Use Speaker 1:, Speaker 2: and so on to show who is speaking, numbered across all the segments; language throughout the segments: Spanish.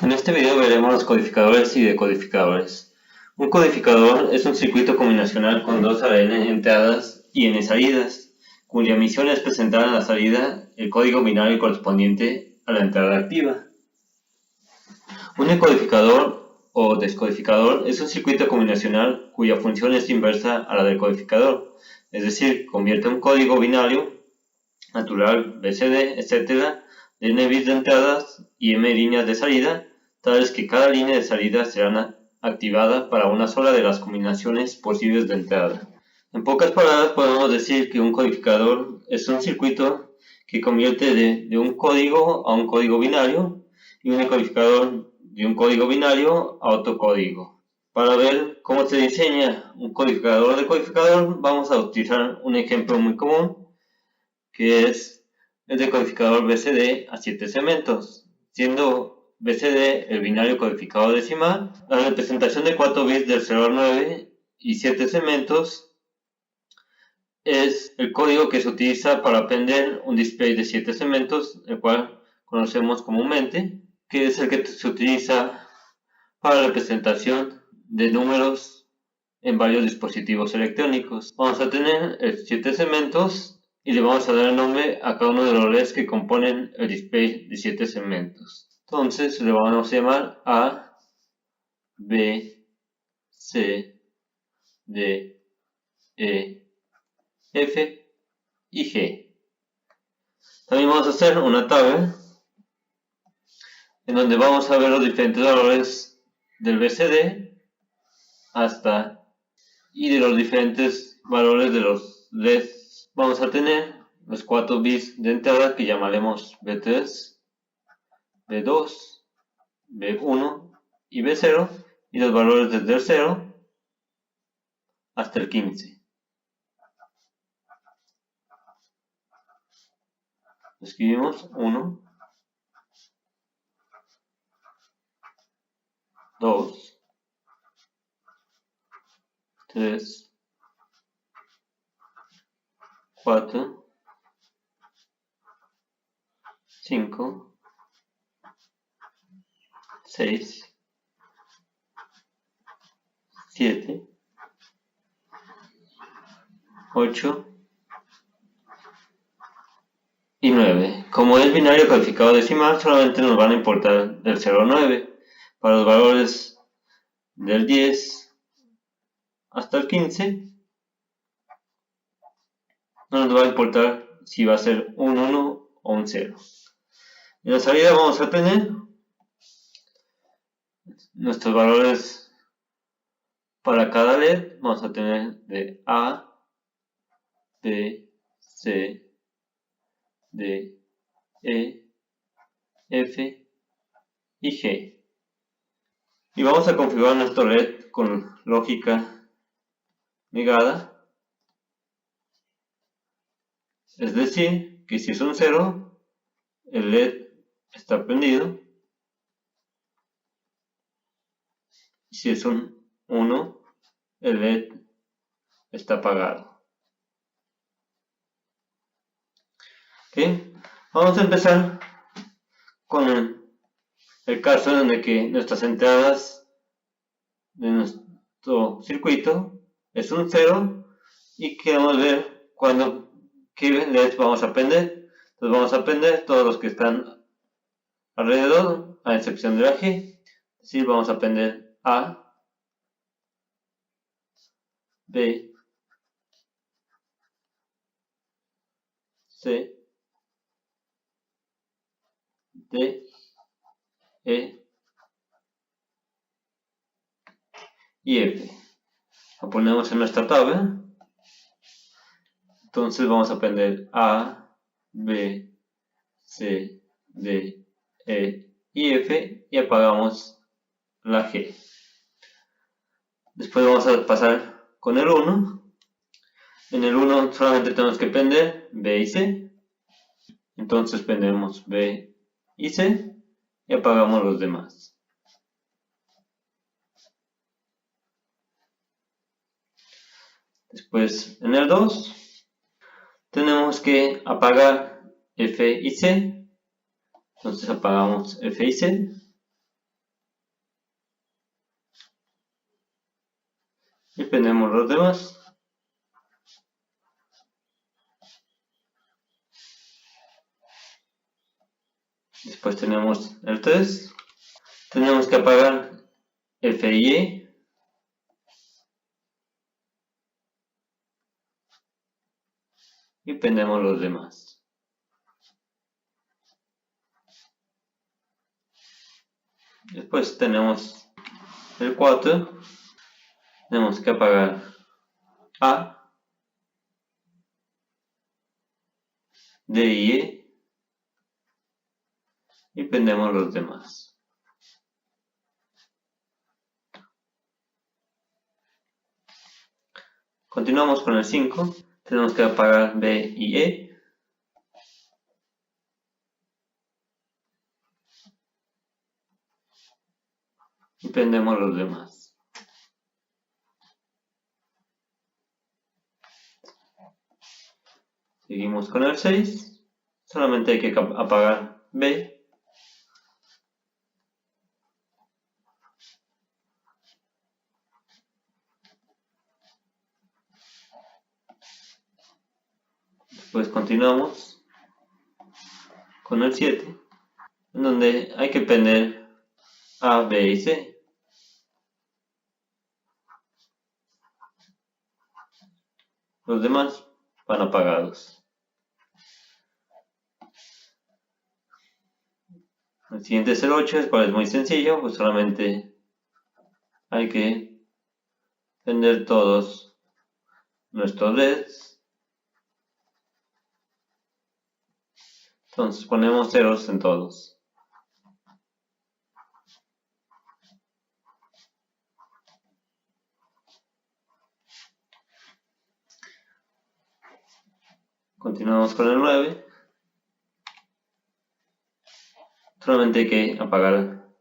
Speaker 1: En este video veremos los codificadores y decodificadores. Un codificador es un circuito combinacional con dos n entradas y n salidas, cuya misión es presentar a la salida el código binario correspondiente a la entrada activa. Un decodificador o descodificador es un circuito combinacional cuya función es inversa a la del codificador, es decir, convierte un código binario, natural, BCD, etc., de n bits de entradas y m líneas de salida, tales que cada línea de salida será activada para una sola de las combinaciones posibles de entrada. En pocas palabras, podemos decir que un codificador es un circuito que convierte de un código a un código binario y un decodificador de un código binario a otro código. Para ver cómo se diseña un codificador o decodificador, vamos a utilizar un ejemplo muy común, que es el decodificador BCD a 7 segmentos, siendo BCD el binario codificado decimal. La representación de 4 bits del 0 al 9 y 7 segmentos es el código que se utiliza para aprender un display de 7 segmentos, el cual conocemos comúnmente, que es el que se utiliza para la representación de números en varios dispositivos electrónicos. Vamos a tener 7 segmentos y le vamos a dar el nombre a cada uno de los LEDs que componen el display de 7 segmentos. Entonces le vamos a llamar A, B, C, D, E, F y G. También vamos a hacer una tabla en donde vamos a ver los diferentes valores del BCD y de los diferentes valores de los LEDs. Vamos a tener los 4 bits de entrada que llamaremos B3, B2, B1 y B0, y los valores desde el 0 hasta el 15. Escribimos 1, 2, 3, 4, 5, 6, 7, 8 y 9. Como es binario codificado decimal, solamente nos van a importar del 0 al 9. Para los valores del 10 hasta el 15, no nos va a importar si va a ser un 1 o un 0. En la salida vamos a tener nuestros valores para cada LED. Vamos a tener de A, B, C, D, E, F y G. Y vamos a configurar nuestro LED con lógica negada. Es decir, que si es un 0, el LED está prendido. Y si es un 1, el LED está apagado. ¿Okay? Vamos a empezar con el caso en el que nuestras entradas de nuestro circuito es un 0 y queremos ver qué LEDs vamos a prender. Entonces vamos a prender todos los que están alrededor, a excepción de la G. Es decir, vamos a prender A, B, C, D, E y F. Lo ponemos en nuestra tabla. Entonces vamos a prender A, B, C, D, E y F y apagamos la G. Después vamos a pasar con el 1. En el 1 solamente tenemos que prender B y C. Entonces prendemos B y C y apagamos los demás. Después en el 2 tenemos que apagar F y C. Entonces apagamos F y C y prendemos los demás. Después tenemos el 3. Tenemos que apagar F y E. Y prendemos los demás. Después tenemos el 4. Tenemos que apagar A, D y E. Y prendemos los demás. Continuamos con el 5. Tenemos que apagar B y E. Y prendemos los demás. Seguimos con el 6. Solamente hay que apagar B. Después continuamos con el 7, en donde hay que prender A, B y C. Los demás van apagados. El siguiente es el 8, el cual es muy sencillo, pues solamente hay que prender todos nuestros LEDs. Entonces ponemos ceros en todos. Continuamos con el 9. Solamente hay que apagar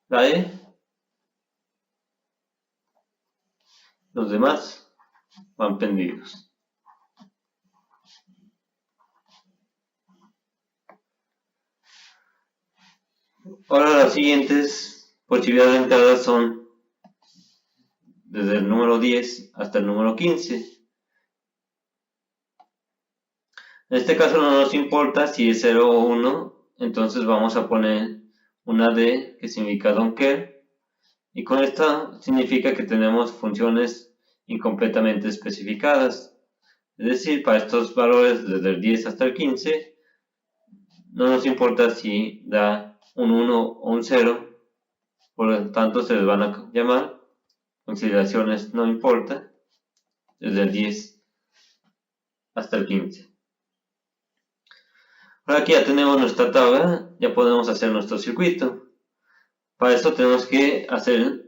Speaker 1: la E. Los demás van prendidos. Ahora las siguientes posibilidades de entrada son desde el número 10 hasta el número 15. En este caso no nos importa si es 0 o 1, entonces vamos a poner una D que significa don't care, y con esta significa que tenemos funciones incompletamente especificadas. Es decir, para estos valores desde el 10 hasta el 15, no nos importa si da un 1 o un 0, por lo tanto se les van a llamar consideraciones no importa desde el 10 hasta el 15. Ahora que ya tenemos nuestra tabla, ya podemos hacer nuestro circuito. Para esto tenemos que hacer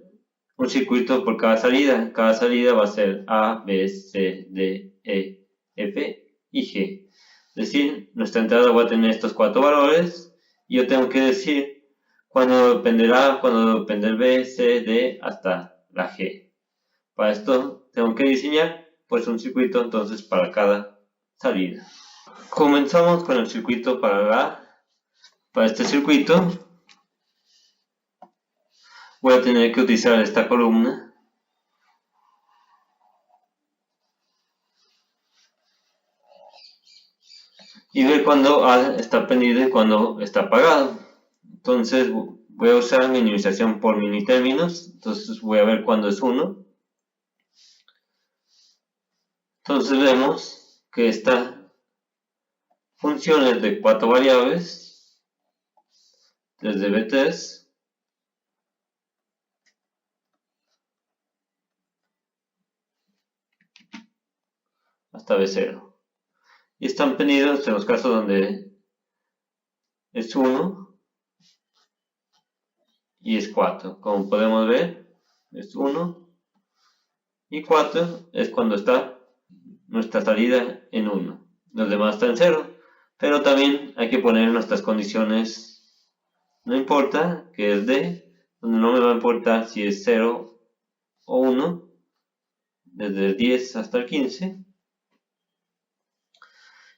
Speaker 1: un circuito por cada salida. Cada salida va a ser A, B, C, D, E, F y G. Es decir, nuestra entrada va a tener estos 4 valores y yo tengo que decir cuándo dependerá A, cuándo depender B, C, D hasta la G. Para esto tengo que diseñar pues un circuito entonces para cada salida. Comenzamos con el circuito para este circuito voy a tener que utilizar esta columna y ver cuándo A está prendido y cuándo está apagado. Entonces voy a usar minimización por mini términos, entonces voy a ver cuándo es 1. Entonces vemos que esta función es de 4 variables, desde B3 hasta B0. Y están prendidos en los casos donde es 1 y es 4. Como podemos ver, es 1 y 4 es cuando está nuestra salida en 1. Los demás están en 0. Pero también hay que poner nuestras condiciones, no importa, que es D, donde no me va a importar si es 0 o 1, desde el 10 hasta el 15.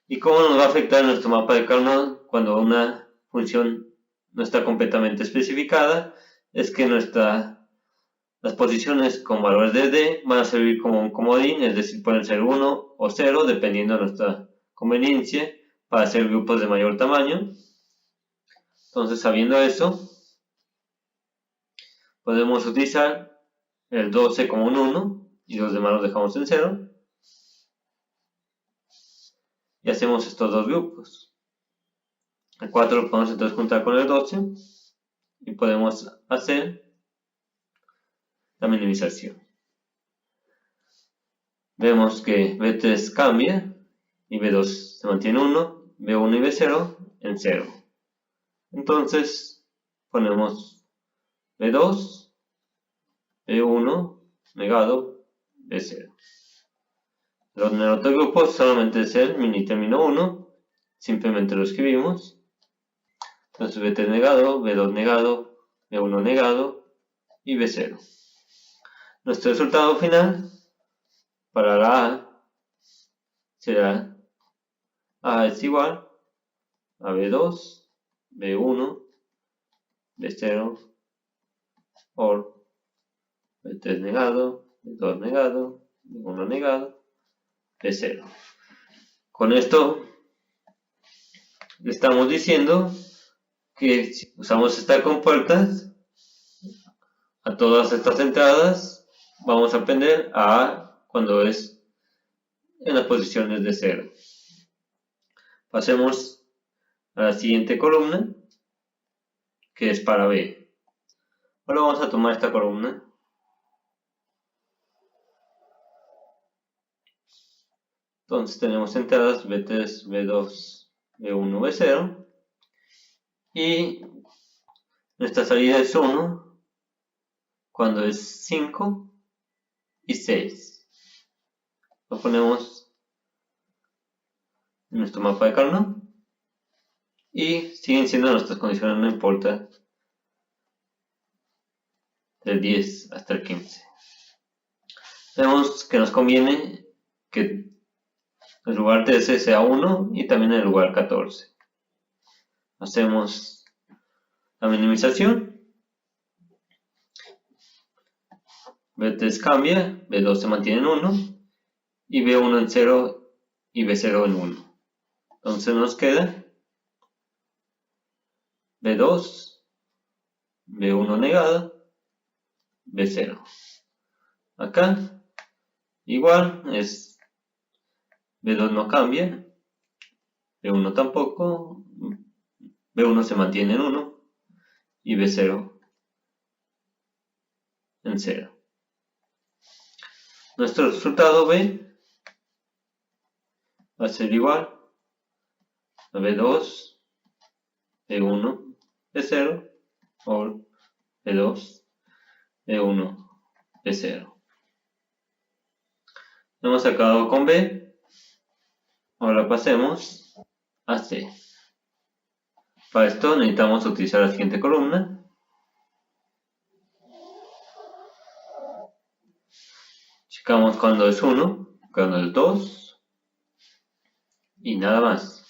Speaker 1: ¿Y cómo nos va a afectar nuestro mapa de Carnot cuando una función no está completamente especificada? Es que nuestra Las posiciones con valores de D van a servir como un comodín, es decir, pueden ser 1 o 0 dependiendo de nuestra conveniencia para hacer grupos de mayor tamaño. Entonces, sabiendo eso, podemos utilizar el 12 como un 1 y los demás los dejamos en 0. Y hacemos estos dos grupos. El 4 lo podemos entonces juntar con el 12 y podemos hacer la minimización. Vemos que B3 cambia y B2 se mantiene 1, B1 y B0 en 0. Entonces ponemos B2, B1 negado, B0. En el otro grupo solamente es el mini término 1, simplemente lo escribimos. Entonces B3 negado, B2 negado, B1 negado y B0. Nuestro resultado final para la A será A es igual a B2, B1, B0, or B3 negado, B2 negado, B1 negado, B0. Con esto le estamos diciendo que si usamos estas compuertas a todas estas entradas, vamos a aprender a A cuando es en las posiciones de 0. Pasemos a la siguiente columna, que es para B. Ahora vamos a tomar esta columna entonces tenemos entradas B3, B2, B1, B0 y nuestra salida es 1 cuando es 5 y 6. Lo ponemos en nuestro mapa de Carnot y siguen siendo nuestras condiciones, no importa, del 10 hasta el 15. Vemos que nos conviene que el lugar 13 sea 1 y también el lugar 14. Hacemos la minimización. B3 cambia, B2 se mantiene en 1 y B1 en 0 y B0 en 1. Entonces nos queda B2, B1 negado, B0. Acá igual es B2 no cambia, B1 tampoco, B1 se mantiene en 1 y B0 en 0. Nuestro resultado B va a ser igual a B2, B1, B0 o B2, B1, B0. Hemos acabado con B. Ahora pasemos a C. Para esto necesitamos utilizar la siguiente columna. Checamos cuando es 1, cuando es 2 y nada más.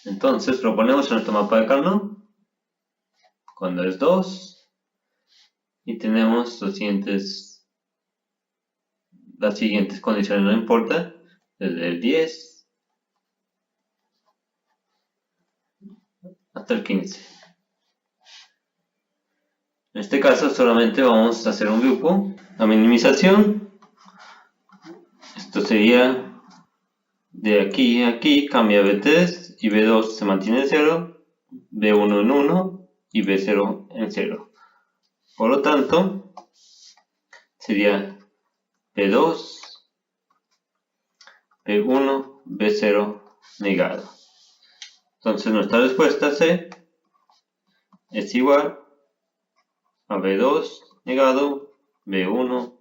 Speaker 1: Entonces lo ponemos en nuestro mapa de Carnot cuando es 2 y tenemos las siguientes condiciones, no importa, desde el 10 hasta el 15. En este caso solamente vamos a hacer un grupo, la minimización. Esto sería de aquí a aquí, cambia B3 y B2 se mantiene en 0, B1 en 1 y B0 en 0. Por lo tanto, sería B2, B1, B0 negado. Entonces nuestra respuesta C es igual a B2 negado, B1,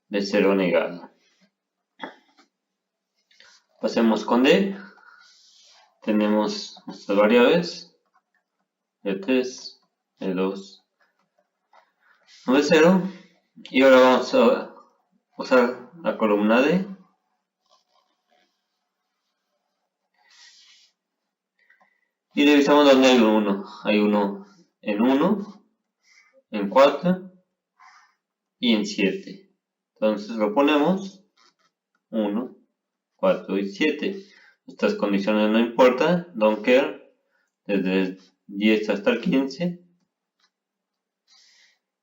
Speaker 1: B0 negado. Pasemos con D. Tenemos nuestras variables B3, B2, B0 y ahora vamos a usar la columna D y revisamos dónde hay 1. Hay 1 en 1, en 4 y en 7. Entonces lo ponemos 1, 4 y 7. Estas condiciones no importan, don't care, desde el 10 hasta el 15.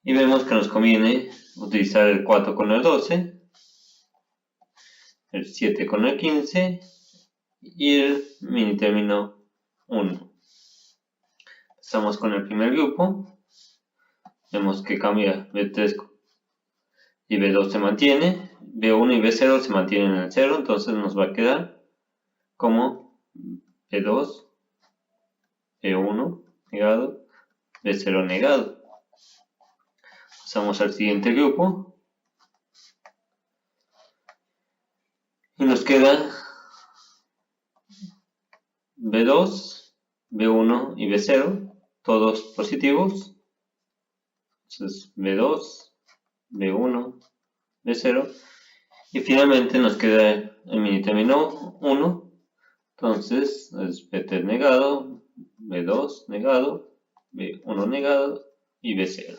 Speaker 1: Y vemos que nos conviene utilizar el 4 con el 12, el 7 con el 15 y el mini término 1. Empezamos con el primer grupo. Vemos que cambia B3 y B2 se mantiene, B1 y B0 se mantienen en el 0, entonces nos va a quedar como B2, B1 negado, B0 negado. Pasamos al siguiente grupo y nos queda B2, B1 y B0, todos positivos. Entonces B2, B1, B0 y finalmente nos queda el mini término 1. Entonces es B3 negado, B2 negado, B1 negado y B0.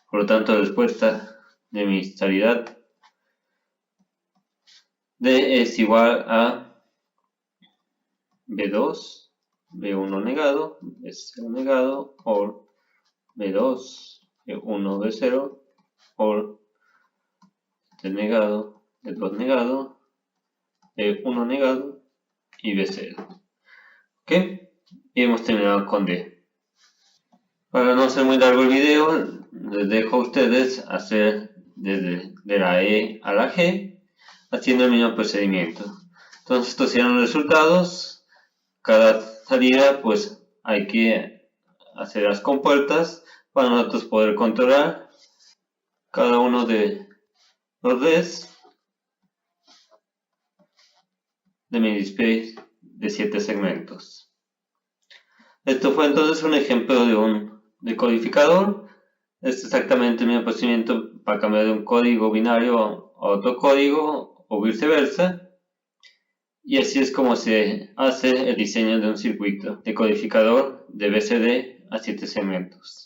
Speaker 1: Por lo tanto, la respuesta de mi salidad D es igual a B2, B1 negado, B0 negado, or B2, B1, B0, or B3 negado, B2 negado, B1 negado y B0. ¿Ok? Y hemos terminado con D. Para no hacer muy largo el video, les dejo a ustedes hacer desde de la E a la G, haciendo el mismo procedimiento. Entonces estos serán los resultados. Cada salida pues hay que hacer las compuertas para nosotros poder controlar cada uno de los LEDs de mi display de 7 segmentos. Esto fue entonces un ejemplo de un decodificador. Es exactamente el mismo procedimiento para cambiar de un código binario a otro código o viceversa. Y así es como se hace el diseño de un circuito decodificador de BCD a 7 segmentos.